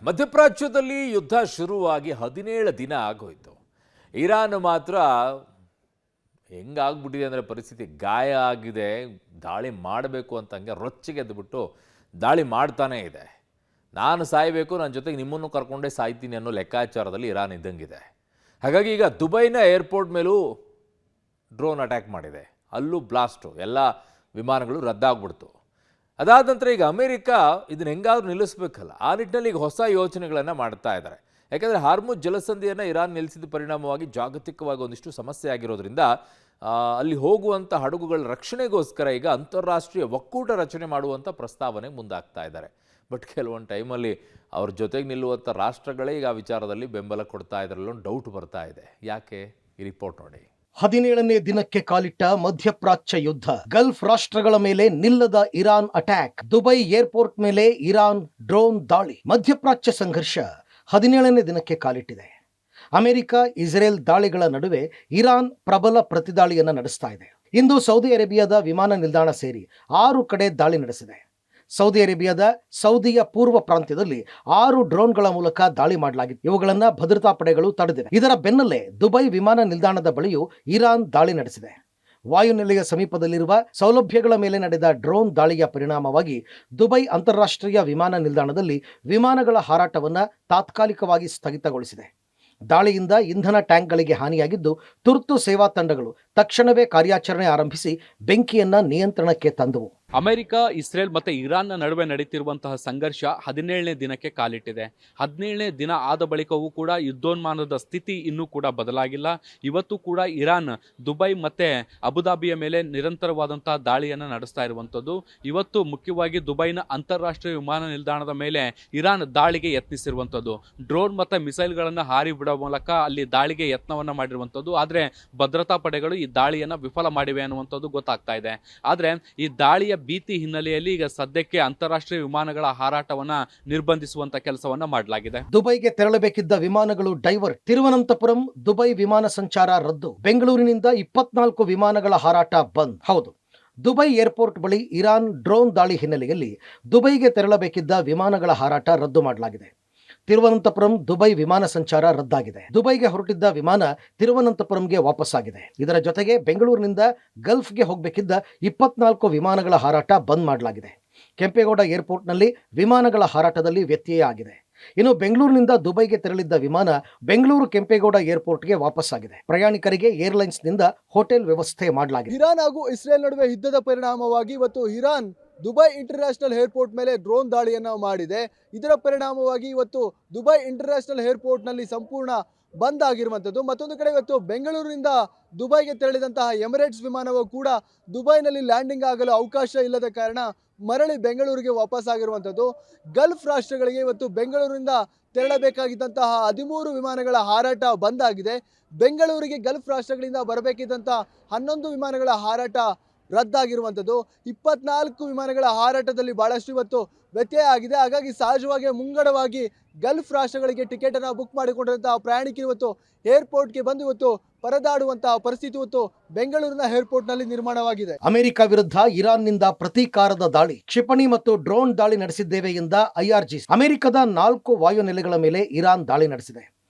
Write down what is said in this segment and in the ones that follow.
ಮಧ್ಯಪ್ರಾಚ್ಯದಲ್ಲಿ ಯುದ್ಧ ಶುರುವಾಗಿ 17 ದಿನ ಆಗೋಯ್ತು. ಇರಾನ್ ಮಾತ್ರ ಹೆಂಗಾಗ್ಬಿಟ್ಟಿದೆ ಅಂದರೆ ಪರಿಸ್ಥಿತಿ ಗಾಯ ಆಗಿದೆ, ದಾಳಿ ಮಾಡಬೇಕು ಅಂತ ಹಂಗೆ ರೊಚ್ಚಿಗೆದ್ದುಬಿಟ್ಟು ದಾಳಿ ಮಾಡ್ತಾನೇ ಇದೆ. ನಾನು ಸಾಯಬೇಕು, ನನ್ನ ಜೊತೆಗೆ ನಿಮ್ಮನ್ನು ಕರ್ಕೊಂಡೇ ಸಾಯ್ತೀನಿ ಅನ್ನೋ ಲೆಕ್ಕಾಚಾರದಲ್ಲಿ ಇರಾನ್ ಇದ್ದಂಗಿದೆ. ಹಾಗಾಗಿ ಈಗ ದುಬೈನ ಏರ್ಪೋರ್ಟ್ ಮೇಲೂ ಡ್ರೋನ್ ಅಟ್ಯಾಕ್ ಮಾಡಿದೆ, ಅಲ್ಲೂ ಬ್ಲಾಸ್ಟು, ಎಲ್ಲ ವಿಮಾನಗಳು ರದ್ದಾಗ್ಬಿಡ್ತು. ಅದಾದ ನಂತರ ಈಗ ಅಮೆರಿಕ ಇದನ್ನ ಹೆಂಗಾದ್ರೂ ನಿಲ್ಲಿಸಬೇಕಲ್ಲ, ಆ ನಿಟ್ಟಿನಲ್ಲಿ ಈಗ ಹೊಸ ಯೋಚನೆಗಳನ್ನು ಮಾಡ್ತಾ ಇದ್ದಾರೆ. ಯಾಕಂದರೆ ಹಾರ್ಮುಜ್ ಜಲಸಂಧಿಯನ್ನು ಇರಾನ್ ನಿಲ್ಲಿಸಿದ ಪರಿಣಾಮವಾಗಿ ಜಾಗತಿಕವಾಗಿ ಒಂದಿಷ್ಟು ಸಮಸ್ಯೆ ಆಗಿರೋದ್ರಿಂದ ಅಲ್ಲಿ ಹೋಗುವಂಥ ಹಡಗುಗಳ ರಕ್ಷಣೆಗೋಸ್ಕರ ಈಗ ಅಂತಾರಾಷ್ಟ್ರೀಯ ಒಕ್ಕೂಟ ರಚನೆ ಮಾಡುವಂಥ ಪ್ರಸ್ತಾವನೆ ಮುಂದಾಗ್ತಾ ಇದ್ದಾರೆ. ಬಟ್ ಕೆಲವೊಂದು ಟೈಮಲ್ಲಿ ಅವ್ರ ಜೊತೆಗೆ ನಿಲ್ಲುವಂಥ ರಾಷ್ಟ್ರಗಳೇ ಈಗ ಆ ವಿಚಾರದಲ್ಲಿ ಬೆಂಬಲ ಕೊಡ್ತಾ ಇದ್ರಲ್ಲೂ ಡೌಟ್ ಬರ್ತಾ ಇದೆ. ಯಾಕೆ? ಈ ರಿಪೋರ್ಟ್ ನೋಡಿ. 17ನೇ ದಿನಕ್ಕೆ ಕಾಲಿಟ್ಟ ಮಧ್ಯಪ್ರಾಚ್ಯ ಯುದ್ಧ, ಗಲ್ಫ್ ರಾಷ್ಟ್ರಗಳ ಮೇಲೆ ನಿಲ್ಲದ ಇರಾನ್ ಅಟ್ಯಾಕ್, ದುಬೈ ಏರ್ಪೋರ್ಟ್ ಮೇಲೆ ಇರಾನ್ ಡ್ರೋನ್ ದಾಳಿ, ಮಧ್ಯಪ್ರಾಚ್ಯ ಸಂಘರ್ಷ 17ನೇ ದಿನಕ್ಕೆ ಕಾಲಿಟ್ಟಿದೆ. ಅಮೆರಿಕ ಇಸ್ರೇಲ್ ದಾಳಿಗಳ ನಡುವೆ ಇರಾನ್ ಪ್ರಬಲ ಪ್ರತಿದಾಳಿಯನ್ನು ನಡೆಸ್ತಾ ಇದೆ. ಇಂದು ಸೌದಿ ಅರೇಬಿಯಾದ ವಿಮಾನ ನಿಲ್ದಾಣ ಸೇರಿ 6 ಕಡೆ ದಾಳಿ ನಡೆಸಿದೆ. ಸೌದಿ ಅರೇಬಿಯಾದ ಸೌದಿಯ ಪೂರ್ವ ಪ್ರಾಂತ್ಯದಲ್ಲಿ 6 ಡ್ರೋನ್ಗಳ ಮೂಲಕ ದಾಳಿ ಮಾಡಲಾಗಿದೆ. ಇವುಗಳನ್ನು ಭದ್ರತಾ ಪಡೆಗಳು ತಡೆದಿವೆ. ಇದರ ಬೆನ್ನಲ್ಲೇ ದುಬೈ ವಿಮಾನ ನಿಲ್ದಾಣದ ಬಳಿಯೂ ಇರಾನ್ ದಾಳಿ ನಡೆಸಿದೆ. ವಾಯುನೆಲೆಯ ಸಮೀಪದಲ್ಲಿರುವ ಸೌಲಭ್ಯಗಳ ಮೇಲೆ ನಡೆದ ಡ್ರೋನ್ ದಾಳಿಯ ಪರಿಣಾಮವಾಗಿ ದುಬೈ ಅಂತಾರಾಷ್ಟ್ರೀಯ ವಿಮಾನ ನಿಲ್ದಾಣದಲ್ಲಿ ವಿಮಾನಗಳ ಹಾರಾಟವನ್ನು ತಾತ್ಕಾಲಿಕವಾಗಿ ಸ್ಥಗಿತಗೊಳಿಸಿದೆ. ದಾಳಿಯಿಂದ ಇಂಧನ ಟ್ಯಾಂಕ್ಗಳಿಗೆ ಹಾನಿಯಾಗಿದ್ದು, ತುರ್ತು ಸೇವಾ ತಂಡಗಳು ತಕ್ಷಣವೇ ಕಾರ್ಯಾಚರಣೆ ಆರಂಭಿಸಿ ಬೆಂಕಿಯನ್ನ ನಿಯಂತ್ರಣಕ್ಕೆ ತಂದವು. ಅಮೆರಿಕ, ಇಸ್ರೇಲ್ ಮತ್ತೆ ಇರಾನ್ನ ನಡುವೆ ನಡೀತಿರುವಂತಹ ಸಂಘರ್ಷ 17ನೇ ದಿನಕ್ಕೆ ಕಾಲಿಟ್ಟಿದೆ. 17ನೇ ದಿನ ಆದ ಬಳಿಕವೂ ಕೂಡ ಯುದ್ಧೋನ್ಮಾನದ ಸ್ಥಿತಿ ಇನ್ನೂ ಕೂಡ ಬದಲಾಗಿಲ್ಲ. ಇವತ್ತು ಕೂಡ ಇರಾನ್ ದುಬೈ ಮತ್ತೆ ಅಬುದಾಬಿಯ ಮೇಲೆ ನಿರಂತರವಾದಂತಹ ದಾಳಿಯನ್ನು ನಡೆಸ್ತಾ ಇರುವಂಥದ್ದು. ಇವತ್ತು ಮುಖ್ಯವಾಗಿ ದುಬೈನ ಅಂತಾರಾಷ್ಟ್ರೀಯ ವಿಮಾನ ನಿಲ್ದಾಣದ ಮೇಲೆ ಇರಾನ್ ದಾಳಿಗೆ ಯತ್ನಿಸಿರುವಂಥದ್ದು. ಡ್ರೋನ್ ಮತ್ತೆ ಮಿಸೈಲ್ಗಳನ್ನು ಹಾರಿ ಬಿಡುವ ಮೂಲಕ ಅಲ್ಲಿ ದಾಳಿಗೆ ಯತ್ನವನ್ನ ಮಾಡಿರುವಂಥದ್ದು. ಆದರೆ ಭದ್ರತಾ ಪಡೆಗಳು ಈ ದಾಳಿಯನ್ನು ವಿಫಲ ಮಾಡಿವೆ ಅನ್ನುವಂಥದ್ದು ಗೊತ್ತಾಗ್ತಾ ಇದೆ. ಆದರೆ ಈ ದಾಳಿಯ ಭೀತಿ ಹಿನ್ನೆಲೆಯಲ್ಲಿ ಈಗ ಸದ್ಯಕ್ಕೆ ಅಂತಾರಾಷ್ಟ್ರೀಯ ವಿಮಾನಗಳ ಹಾರಾಟವನ್ನ ನಿರ್ಬಂಧಿಸುವಂತ ಕೆಲಸವನ್ನ ಮಾಡಲಾಗಿದೆ. ದುಬೈಗೆ ತೆರಳಬೇಕಿದ್ದ ವಿಮಾನಗಳು ಡೈವರ್ಟ್. ತಿರುವನಂತಪುರಂ ದುಬೈ ವಿಮಾನ ಸಂಚಾರ ರದ್ದು. ಬೆಂಗಳೂರಿನಿಂದ 24 ವಿಮಾನಗಳ ಹಾರಾಟ ಬಂದ್. ಹೌದು, ದುಬೈ ಏರ್ಪೋರ್ಟ್ ಬಳಿ ಇರಾನ್ ಡ್ರೋನ್ ದಾಳಿ ಹಿನ್ನೆಲೆಯಲ್ಲಿ ದುಬೈಗೆ ತೆರಳಬೇಕಿದ್ದ ವಿಮಾನಗಳ ಹಾರಾಟ ರದ್ದು ಮಾಡಲಾಗಿದೆ. ತಿರುವನಂತಪುರಂ ದುಬೈ ವಿಮಾನ ಸಂಚಾರ ರದ್ದಾಗಿದೆ. ದುಬೈಗೆ ಹೊರಟಿದ್ದ ವಿಮಾನ ತಿರುವನಂತಪುರಂಗೆ ವಾಪಸ್ಸಾಗಿದೆ. ಇದರ ಜೊತೆಗೆ ಬೆಂಗಳೂರಿನಿಂದ ಗಲ್ಫ್ಗೆ ಹೋಗಬೇಕಿದ್ದ 24 ವಿಮಾನಗಳ ಹಾರಾಟ ಬಂದ್ ಮಾಡಲಾಗಿದೆ. ಕೆಂಪೇಗೌಡ ಏರ್ಪೋರ್ಟ್ನಲ್ಲಿ ವಿಮಾನಗಳ ಹಾರಾಟದಲ್ಲಿ ವ್ಯತ್ಯಯ ಆಗಿದೆ. ಇನ್ನು ಬೆಂಗಳೂರಿನಿಂದ ದುಬೈಗೆ ತೆರಳಿದ್ದ ವಿಮಾನ ಬೆಂಗಳೂರು ಕೆಂಪೇಗೌಡ ಏರ್ಪೋರ್ಟ್ಗೆ ವಾಪಸ್ಸಾಗಿದೆ. ಪ್ರಯಾಣಿಕರಿಗೆ ಏರ್ಲೈನ್ಸ್ನಿಂದ ಹೋಟೆಲ್ ವ್ಯವಸ್ಥೆ ಮಾಡಲಾಗಿದೆ. ಇರಾನ್ ಹಾಗೂ ಇಸ್ರೇಲ್ ನಡುವೆ ಯುದ್ಧದ ಪರಿಣಾಮವಾಗಿ ಇವತ್ತು ಇರಾನ್ ದುಬೈ ಇಂಟರ್ನ್ಯಾಷನಲ್ ಏರ್ಪೋರ್ಟ್ ಮೇಲೆ ಡ್ರೋನ್ ದಾಳಿಯನ್ನು ಮಾಡಿದೆ. ಇದರ ಪರಿಣಾಮವಾಗಿ ಇವತ್ತು ದುಬೈ ಇಂಟರ್ನ್ಯಾಷನಲ್ ಏರ್ಪೋರ್ಟ್ನಲ್ಲಿ ಸಂಪೂರ್ಣ ಬಂದ್ ಆಗಿರುವಂಥದ್ದು. ಮತ್ತೊಂದು ಕಡೆ ಇವತ್ತು ಬೆಂಗಳೂರಿನಿಂದ ದುಬೈಗೆ ತೆರಳಿದಂತಹ ಎಮಿರೇಟ್ಸ್ ವಿಮಾನವು ಕೂಡ ದುಬೈನಲ್ಲಿ ಲ್ಯಾಂಡಿಂಗ್ ಆಗಲು ಅವಕಾಶ ಇಲ್ಲದ ಕಾರಣ ಮರಳಿ ಬೆಂಗಳೂರಿಗೆ ವಾಪಸ್ ಆಗಿರುವಂಥದ್ದು. ಗಲ್ಫ್ ರಾಷ್ಟ್ರಗಳಿಗೆ ಇವತ್ತು ಬೆಂಗಳೂರಿನಿಂದ ತೆರಳಬೇಕಾಗಿದ್ದಂತಹ 13 ವಿಮಾನಗಳ ಹಾರಾಟ ಬಂದ್ ಆಗಿದೆ. ಬೆಂಗಳೂರಿಗೆ ಗಲ್ಫ್ ರಾಷ್ಟ್ರಗಳಿಂದ ಬರಬೇಕಿದ್ದಂತಹ 11 ವಿಮಾನಗಳ ಹಾರಾಟ ರದ್ದಾಗಿರುವಂಥದ್ದು. 24 ವಿಮಾನಗಳ ಹಾರಾಟದಲ್ಲಿ ಬಹಳಷ್ಟು ಇವತ್ತು ವ್ಯತ್ಯಯ ಆಗಿದೆ. ಹಾಗಾಗಿ ಸಹಜವಾಗಿ ಮುಂಗಡವಾಗಿ ಗಲ್ಫ್ ರಾಷ್ಟ್ರಗಳಿಗೆ ಟಿಕೆಟ್ ಅನ್ನು ಬುಕ್ ಮಾಡಿಕೊಂಡಿರುವಂತಹ ಪ್ರಯಾಣಿಕರು ಇವತ್ತು ಏರ್ಪೋರ್ಟ್ಗೆ ಬಂದು ಇವತ್ತು ಪರದಾಡುವಂತಹ ಪರಿಸ್ಥಿತಿ ಇವತ್ತು ಬೆಂಗಳೂರಿನ ಏರ್ಪೋರ್ಟ್ ನಲ್ಲಿ ನಿರ್ಮಾಣವಾಗಿದೆ. ಅಮೆರಿಕ ವಿರುದ್ಧ ಇರಾನ್ನಿಂದ ಪ್ರತೀಕಾರದ ದಾಳಿ, ಕ್ಷಿಪಣಿ ಮತ್ತು ಡ್ರೋನ್ ದಾಳಿ ನಡೆಸಿದ್ದೇವೆ ಎಂದ IRGC. ಅಮೆರಿಕದ 4 ವಾಯುನೆಲೆಗಳ ಮೇಲೆ ಇರಾನ್ ದಾಳಿ ನಡೆಸಿದೆ.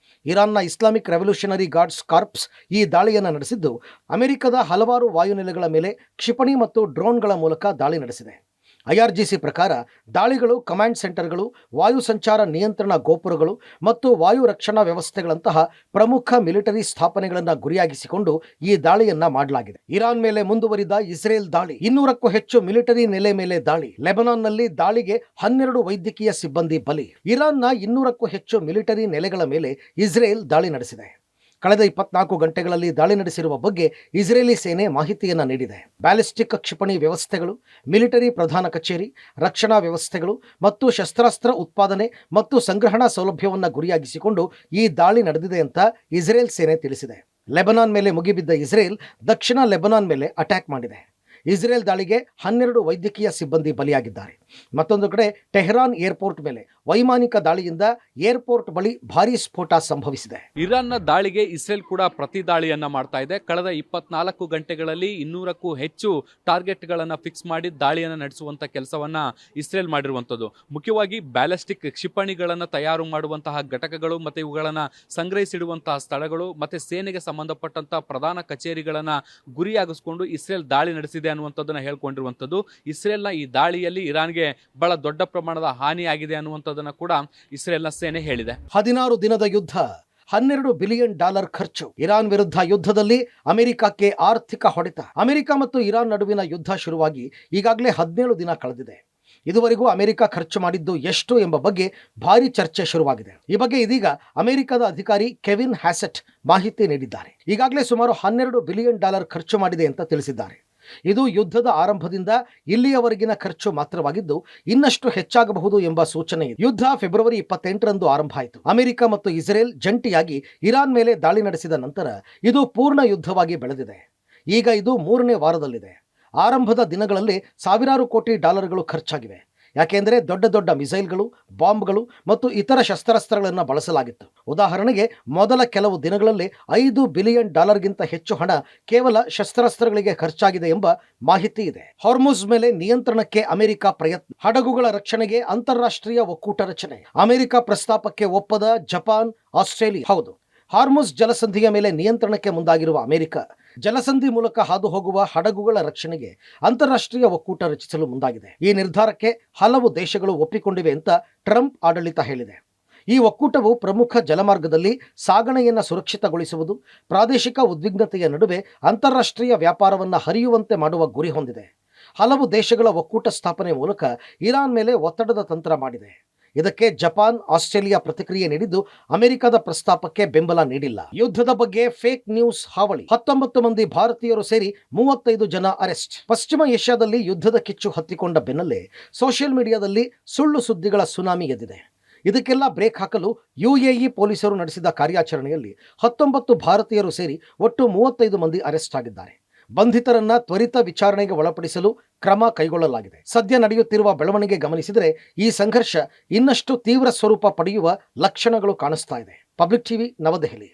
ಇರಾನ್ನ ಇಸ್ಲಾಮಿಕ್ ರೆವಲ್ಯೂಷನರಿ ಗಾರ್ಡ್ಸ್ ಕಾರ್ಪ್ಸ್ ಈ ದಾಳಿಯನ್ನು ನಡೆಸಿದ್ದು, ಅಮೆರಿಕದ ಹಲವಾರು ವಾಯುನೆಲೆಗಳ ಮೇಲೆ ಕ್ಷಿಪಣಿ ಮತ್ತು ಡ್ರೋನ್ಗಳ ಮೂಲಕ ದಾಳಿ ನಡೆಸಿದೆ. IRGC ಪ್ರಕಾರ ದಾಳಿಗಳು ಕಮಾಂಡ್ ಸೆಂಟರ್ಗಳು, ವಾಯು ಸಂಚಾರ ನಿಯಂತ್ರಣ ಗೋಪುರಗಳು ಮತ್ತು ವಾಯು ರಕ್ಷಣಾ ವ್ಯವಸ್ಥೆಗಳಂತಹ ಪ್ರಮುಖ ಮಿಲಿಟರಿ ಸ್ಥಾಪನೆಗಳನ್ನು ಗುರಿಯಾಗಿಸಿಕೊಂಡು ಈ ದಾಳಿಯನ್ನ ಮಾಡಲಾಗಿದೆ. ಇರಾನ್ ಮೇಲೆ ಮುಂದುವರಿದ ಇಸ್ರೇಲ್ ದಾಳಿ, 200ಕ್ಕೂ ಹೆಚ್ಚು ಮಿಲಿಟರಿ ನೆಲೆ ಮೇಲೆ ದಾಳಿ. ಲೆಬನಾನ್ನಲ್ಲಿ ದಾಳಿಗೆ 12 ವೈದ್ಯಕೀಯ ಸಿಬ್ಬಂದಿ ಬಲಿ. ಇರಾನ್ನ 200ಕ್ಕೂ ಹೆಚ್ಚು ಮಿಲಿಟರಿ ನೆಲೆಗಳ ಮೇಲೆ ಇಸ್ರೇಲ್ ದಾಳಿ ನಡೆಸಿದೆ. ಕಳೆದ 24 ಗಂಟೆಗಳಲ್ಲಿ ದಾಳಿ ನಡೆಸಿರುವ ಬಗ್ಗೆ ಇಸ್ರೇಲಿ ಸೇನೆ ಮಾಹಿತಿಯನ್ನು ನೀಡಿದೆ. ಬ್ಯಾಲಿಸ್ಟಿಕ್ ಕ್ಷಿಪಣಿ ವ್ಯವಸ್ಥೆಗಳು, ಮಿಲಿಟರಿ ಪ್ರಧಾನ ಕಚೇರಿ, ರಕ್ಷಣಾ ವ್ಯವಸ್ಥೆಗಳು ಮತ್ತು ಶಸ್ತ್ರಾಸ್ತ್ರ ಉತ್ಪಾದನೆ ಮತ್ತು ಸಂಗ್ರಹಣಾ ಸೌಲಭ್ಯವನ್ನು ಗುರಿಯಾಗಿಸಿಕೊಂಡು ಈ ದಾಳಿ ನಡೆದಿದೆ ಅಂತ ಇಸ್ರೇಲ್ ಸೇನೆ ತಿಳಿಸಿದೆ. ಲೆಬನಾನ್ ಮೇಲೆ ಮುಗಿಬಿದ್ದ ಇಸ್ರೇಲ್ ದಕ್ಷಿಣ ಲೆಬನಾನ್ ಮೇಲೆ ಅಟ್ಯಾಕ್ ಮಾಡಿದೆ. ಇಸ್ರೇಲ್ ದಾಳಿಗೆ 12 ವೈದ್ಯಕೀಯ ಸಿಬ್ಬಂದಿ ಬಲಿಯಾಗಿದ್ದಾರೆ. ಮತ್ತೊಂದು ಕಡೆ ಟೆಹರಾನ್ ಏರ್ಪೋರ್ಟ್ ಮೇಲೆ ವೈಮಾನಿಕ ದಾಳಿಯಿಂದ ಏರ್ಪೋರ್ಟ್ ಬಳಿ ಭಾರೀ ಸ್ಫೋಟ ಸಂಭವಿಸಿದೆ. ಇರಾನ್ನ ದಾಳಿಗೆ ಇಸ್ರೇಲ್ ಕೂಡ ಪ್ರತಿ ದಾಳಿಯನ್ನ ಮಾಡ್ತಾ ಇದೆ. ಕಳೆದ 24 ಗಂಟೆಗಳಲ್ಲಿ 200ಕ್ಕೂ ಹೆಚ್ಚು ಟಾರ್ಗೆಟ್ಗಳನ್ನು ಫಿಕ್ಸ್ ಮಾಡಿ ದಾಳಿಯನ್ನು ನಡೆಸುವಂತ ಕೆಲಸವನ್ನ ಇಸ್ರೇಲ್ ಮಾಡಿರುವಂಥದ್ದು. ಮುಖ್ಯವಾಗಿ ಬ್ಯಾಲಿಸ್ಟಿಕ್ ಕ್ಷಿಪಣಿಗಳನ್ನು ತಯಾರು ಮಾಡುವಂತಹ ಘಟಕಗಳು ಮತ್ತೆ ಇವುಗಳನ್ನು ಸಂಗ್ರಹಿಸಿಡುವಂತಹ ಸ್ಥಳಗಳು ಮತ್ತೆ ಸೇನೆಗೆ ಸಂಬಂಧಪಟ್ಟಂತಹ ಪ್ರಧಾನ ಕಚೇರಿಗಳನ್ನ ಗುರಿಯಾಗಿಸಿಕೊಂಡು ಇಸ್ರೇಲ್ ದಾಳಿ ನಡೆಸಿದೆ ಅನ್ನುವಂಥದ್ದನ್ನ ಹೇಳ್ಕೊಂಡಿರುವಂಥದ್ದು. ಇಸ್ರೇಲ್ನ ಈ ದಾಳಿಯಲ್ಲಿ ಇರಾನ್ಗೆ ಬಹಳ ದೊಡ್ಡ ಪ್ರಮಾಣದ ಹಾನಿಯಾಗಿದೆ ಅನ್ನುವಂಥದ್ದನ್ನ ಕೂಡ ಇಸ್ರೇಲ್ನ ಸೇನೆ ಹೇಳಿದೆ. 16 ದಿನದ ಯುದ್ಧ, $12 ಬಿಲಿಯನ್ ಖರ್ಚು. ಇರಾನ್ ವಿರುದ್ಧ ಯುದ್ಧದಲ್ಲಿ ಅಮೆರಿಕಕ್ಕೆ ಆರ್ಥಿಕ ಹೊಡೆತ. ಅಮೆರಿಕ ಮತ್ತು ಇರಾನ್ ನಡುವಿನ ಯುದ್ಧ ಶುರುವಾಗಿ ಈಗಾಗಲೇ 17 ದಿನ ಕಳೆದಿದೆ. ಇದುವರೆಗೂ ಅಮೆರಿಕ ಖರ್ಚು ಮಾಡಿದ್ದು ಎಷ್ಟು ಎಂಬ ಬಗ್ಗೆ ಭಾರಿ ಚರ್ಚೆ ಶುರುವಾಗಿದೆ. ಈ ಬಗ್ಗೆ ಇದೀಗ ಅಮೆರಿಕದ ಅಧಿಕಾರಿ ಕೆವಿನ್ ಹ್ಯಾಸೆಟ್ ಮಾಹಿತಿ ನೀಡಿದ್ದಾರೆ. ಈಗಾಗಲೇ ಸುಮಾರು $12 ಬಿಲಿಯನ್ ಖರ್ಚು ಮಾಡಿದೆ ಅಂತ ತಿಳಿಸಿದ್ದಾರೆ. ಇದು ಯುದ್ಧದ ಆರಂಭದಿಂದ ಇಲ್ಲಿಯವರೆಗಿನ ಖರ್ಚು ಮಾತ್ರವಾಗಿದ್ದು ಇನ್ನಷ್ಟು ಹೆಚ್ಚಾಗಬಹುದು ಎಂಬ ಸೂಚನೆ ಇದೆ. ಯುದ್ಧ ಫೆಬ್ರವರಿ 28ರಂದು ಆರಂಭ ಆಯಿತು. ಅಮೆರಿಕ ಮತ್ತು ಇಸ್ರೇಲ್ ಜಂಟಿಯಾಗಿ ಇರಾನ್ ಮೇಲೆ ದಾಳಿ ನಡೆಸಿದ ನಂತರ ಇದು ಪೂರ್ಣ ಯುದ್ಧವಾಗಿ ಬೆಳೆದಿದೆ. ಈಗ ಇದು 3ನೇ ವಾರದಲ್ಲಿದೆ. ಆರಂಭದ ದಿನಗಳಲ್ಲಿ $ಸಾವಿರಾರು ಕೋಟಿ ಖರ್ಚಾಗಿವೆ. ಯಾಕೆಂದರೆ ದೊಡ್ಡ ದೊಡ್ಡ ಮಿಸೈಲ್ಗಳು, ಬಾಂಬ್ಗಳು ಮತ್ತು ಇತರ ಶಸ್ತ್ರಾಸ್ತ್ರಗಳನ್ನು ಬಳಸಲಾಗಿತ್ತು. ಉದಾಹರಣೆಗೆ ಮೊದಲ ಕೆಲವು ದಿನಗಳಲ್ಲಿ $5 ಬಿಲಿಯನ್ ಹೆಚ್ಚು ಹಣ ಕೇವಲ ಶಸ್ತ್ರಾಸ್ತ್ರಗಳಿಗೆ ಖರ್ಚಾಗಿದೆ ಎಂಬ ಮಾಹಿತಿ ಇದೆ. ಹಾರ್ಮುಜ್ ಮೇಲೆ ನಿಯಂತ್ರಣಕ್ಕೆ ಅಮೆರಿಕ ಪ್ರಯತ್ನ. ಹಡಗುಗಳ ರಕ್ಷಣೆಗೆ ಅಂತಾರಾಷ್ಟ್ರೀಯ ಒಕ್ಕೂಟ ರಚನೆ. ಅಮೆರಿಕ ಪ್ರಸ್ತಾಪಕ್ಕೆ ಒಪ್ಪದ ಜಪಾನ್, ಆಸ್ಟ್ರೇಲಿಯಾ. ಹೌದು, ಹಾರ್ಮುಜ್ ಜಲಸಂಧಿಯ ಮೇಲೆ ನಿಯಂತ್ರಣಕ್ಕೆ ಮುಂದಾಗಿರುವ ಅಮೆರಿಕ ಜಲಸಂಧಿ ಮೂಲಕ ಹಾದು ಹೋಗುವ ಹಡಗುಗಳ ರಕ್ಷಣೆಗೆ ಅಂತಾರಾಷ್ಟ್ರೀಯ ಒಕ್ಕೂಟ ರಚಿಸಲು ಮುಂದಾಗಿದೆ. ಈ ನಿರ್ಧಾರಕ್ಕೆ ಹಲವು ದೇಶಗಳು ಒಪ್ಪಿಕೊಂಡಿವೆ ಅಂತ ಟ್ರಂಪ್ ಆಡಳಿತ ಹೇಳಿದೆ. ಈ ಒಕ್ಕೂಟವು ಪ್ರಮುಖ ಜಲಮಾರ್ಗದಲ್ಲಿ ಸಾಗಣೆಯನ್ನು ಸುರಕ್ಷಿತಗೊಳಿಸುವುದು, ಪ್ರಾದೇಶಿಕ ಉದ್ವಿಗ್ನತೆಯ ನಡುವೆ ಅಂತಾರಾಷ್ಟ್ರೀಯ ವ್ಯಾಪಾರವನ್ನು ಹರಿಯುವಂತೆ ಮಾಡುವ ಗುರಿ ಹೊಂದಿದೆ. ಹಲವು ದೇಶಗಳ ಒಕ್ಕೂಟ ಸ್ಥಾಪನೆ ಮೂಲಕ ಇರಾನ್ ಮೇಲೆ ಒತ್ತಡದ ತಂತ್ರ ಮಾಡಿದೆ. ಇದಕ್ಕೆ ಜಪಾನ್, ಆಸ್ಟ್ರೇಲಿಯಾ ಪ್ರತಿಕ್ರಿಯೆ ನೀಡಿದ್ದು ಅಮೆರಿಕದ ಪ್ರಸ್ತಾಪಕ್ಕೆ ಬೆಂಬಲ ನೀಡಿಲ್ಲ. ಯುದ್ಧದ ಬಗ್ಗೆ ಫೇಕ್ ನ್ಯೂಸ್ ಹಾವಳಿ. 19 ಮಂದಿ ಭಾರತೀಯರು ಸೇರಿ 35 ಜನ ಅರೆಸ್ಟ್. ಪಶ್ಚಿಮ ಏಷ್ಯಾದಲ್ಲಿ ಯುದ್ಧದ ಕಿಚ್ಚು ಹತ್ತಿಕೊಂಡ ಬೆನ್ನಲ್ಲೇ ಸೋಷಿಯಲ್ ಮೀಡಿಯಾದಲ್ಲಿ ಸುಳ್ಳು ಸುದ್ದಿಗಳ ಸುನಾಮಿ ಎದ್ದಿದೆ. ಇದಕ್ಕೆಲ್ಲ ಬ್ರೇಕ್ ಹಾಕಲು UAE ಪೊಲೀಸರು ನಡೆಸಿದ ಕಾರ್ಯಾಚರಣೆಯಲ್ಲಿ 19 ಭಾರತೀಯರು ಸೇರಿ ಒಟ್ಟು 35 ಮಂದಿ ಅರೆಸ್ಟ್ ಆಗಿದ್ದಾರೆ. ಬಂಧಿತರನ್ನ ತ್ವರಿತ ವಿಚಾರಣೆಗೆ ಒಳಪಡಿಸಲು ಕ್ರಮ ಕೈಗೊಳ್ಳಲಾಗಿದೆ. ಸದ್ಯ ನಡೆಯುತ್ತಿರುವ ಬೆಳವಣಿಗೆ ಗಮನಿಸಿದರೆ ಈ ಸಂಘರ್ಷ ಇನ್ನಷ್ಟು ತೀವ್ರ ಸ್ವರೂಪ ಪಡೆಯುವ ಲಕ್ಷಣಗಳು ಕಾಣಿಸ್ತಾ ಇದೆ. ಪಬ್ಲಿಕ್ ಟಿವಿ, ನವದೆಹಲಿ.